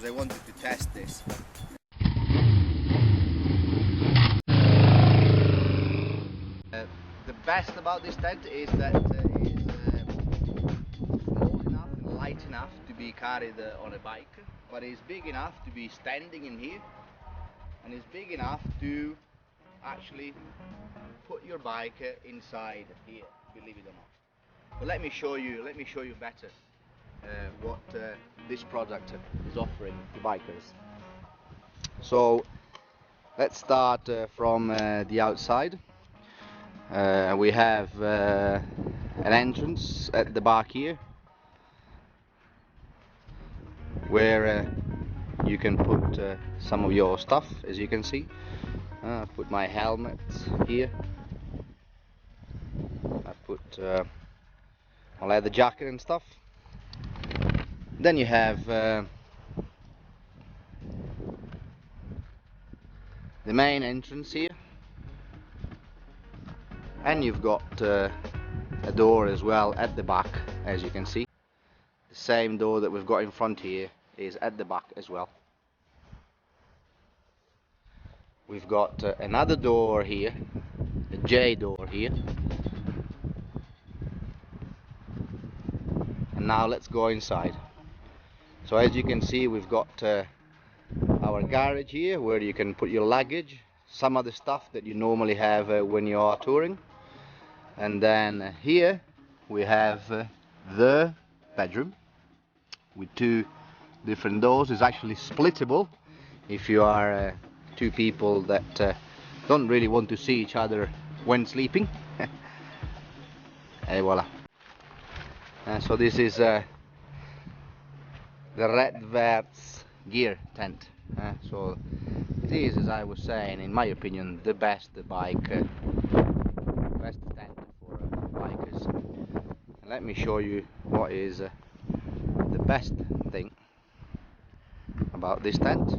because I wanted to test this. The best about this tent is that it is small enough and light enough to be carried on a bike, but it's big enough to be standing in here, and it's big enough to actually put your bike inside here, believe it or not. But let me show you better what this product is offering to bikers. So let's start from the outside. We have an entrance at the back here where you can put some of your stuff, as you can see. I've put my helmet here. I've put my leather jacket and stuff. Then you have the main entrance here, and you've got a door as well at the back, as you can see. The same door that we've got in front here is at the back as well. We've got another door here, a J door here. And now let's go inside. So as you can see, we've got our garage here where you can put your luggage, some of the stuff that you normally have when you are touring. And then here we have the bedroom with two different doors. It's actually splittable if you are two people that don't really want to see each other when sleeping. And voila. So this is the Redverz Gear tent. So it is, as I was saying, in my opinion, the best bike, best tent for bikers. And let me show you what is the best thing about this tent.